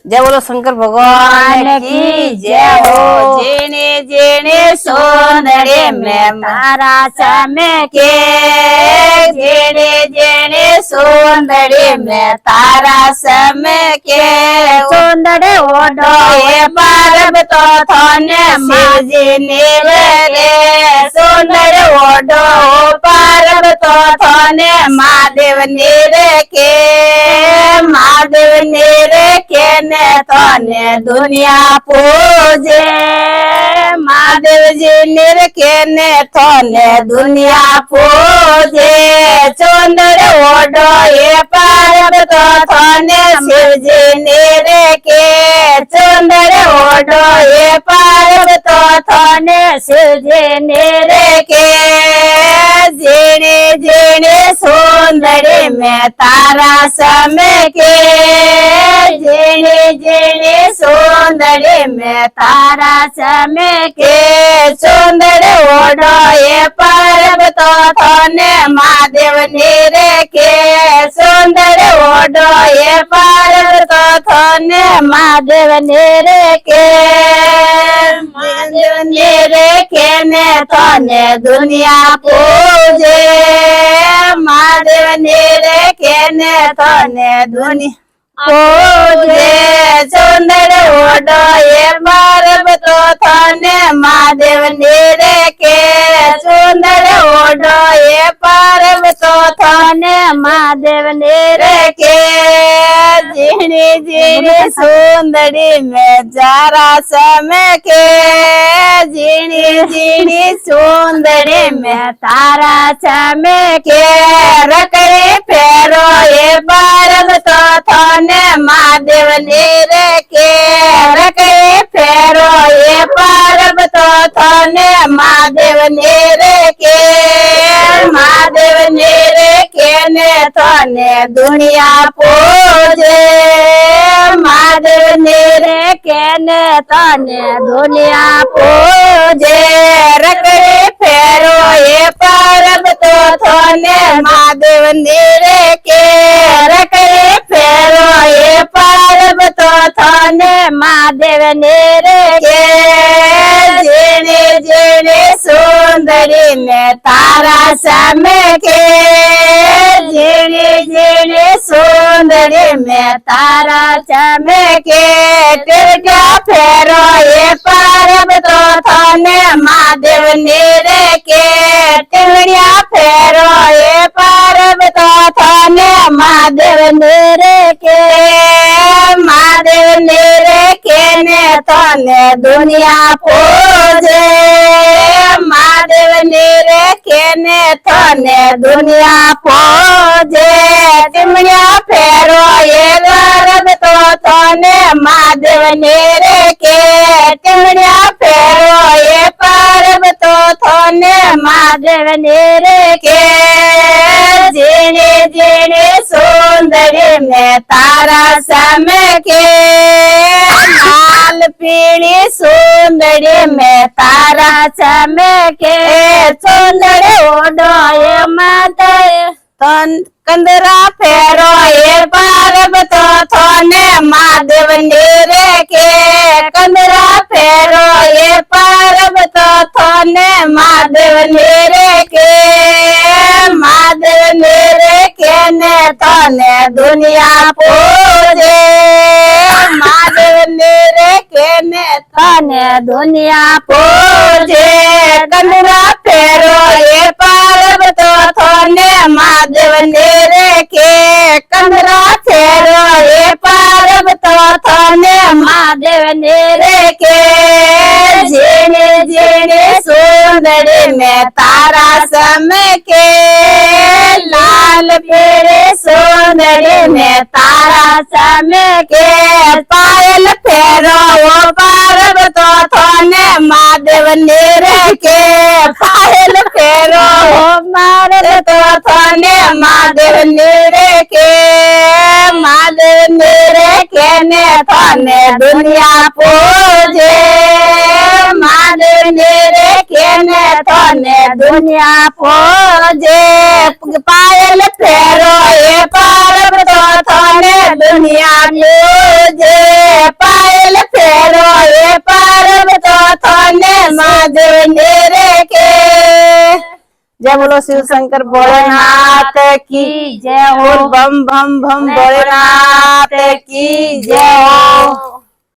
जय बोलो शंकर भगवान की जय हो। जेने जेने सोंदड़े में तारा चमके, जेने जेने सोंदड़े में तारा चमके, सोंदड़े ओढ़ो ये पारब तो थाने शिवजी नीरे, सोंदड़े ओढ़ो पारब तो थाने महादेव नीरे के, महादेव नीरे के ने थाने दुनिया पूजे, महादेव जी निरखे ने थाने दुनिया पूजे, चंदर ओढ़ो ये पारब तो थाने शिवजी निरखे, चंदर ओढ़ो ये पारब तो थाने शिवजी निरखे, जेने जेने सुंदरी में तारा चमके, जेने जेने सुंदरी में तारा चमके, सुंदर ओढ़ो ये पारब तो थाने महादेव निरखे, सुंदर ओढ़ो ये पारब तो थाने महादेव निरखे, महादेव निरखे ने थाने दुनिया पूजे, महादेव निरखे ने थाने दुनिया पूजे, सुंदर ओढ़ो ये पारब तो थाने महादेव निरखे, सुंदर ओढ़ो ये पारब तो थाने महादेव निरखे, झीणी झीणी सुंदरी में जारा चमके, झीणी झीणी सुंदरी में तारा चमके, रकड़े फेरो ये पारब तो थाने महादेव निरखे, रकड़े फेरो ये पारब तो थाने महादेव निरखे, महादेव निरखे ने थाने दुनिया पूजे, महादेव निरखे ने थाने दुनिया पूजे, रकड़े फेरो ये पारब तो थाने महादेव निरखे, रकड़े फेरो ये पारब तो थाने महादेव निरखे, जेने जेने सुंदरी में तारा चमके, जेने जेने सुंदरी में तारा चमके, तिरका फेरो ये पारब तो थाने महादेव निरखे, तिरका फेरो ये पारब तो थाने महादेव निरखे, महादेव निरखे ने थाने दुनिया पूजे, महादेव निरखे ने थाने दुनिया पूजे, टिमड़िया फेरो ये पारब तो थाने महादेव निरखे, टिमड़िया फेरो ये पारब तो थाने महादेव निरखे, जेने जेने सुंदरी में तारा चमके, लाल पीली सुंदरी में तारा चमके, सुंदर ओढ़ो ये माता तन कंदरा फेरो ये पारब तो थाने महादेव निरखे, कंदरा फेरो ये पारब तो थाने महादेव निरखे, महादेव निरखे ने थाने दुनिया पूजे, महादेव निरखे ने थाने दुनिया पूजे, कंदरा फेरो ये पारब तो थाने महादेव निरखे, कंदरा फेरो ये पारब तो थाने महादेव निरखे, जेने जेने सुंदरी में तारा चमके, लाल पीले सुंदरी में तारा चमके, पायल फेरो वो पारब तो थाने महादेव निरखे, पायल फेरो वो पारब तो थाने महादेव निरखे, महादेव निरखे ने थाने दुनिया पूजे, महादेव निरखे ने थाने दुनिया पूजे, पायल फेरो ये पारब तो थाने दुनिया पूजे, જોઈને રે કે जय बोलो शिव शंकर भोलेनाथ की जय हो। बोल बम बम बम भोलेनाथ की जय हो।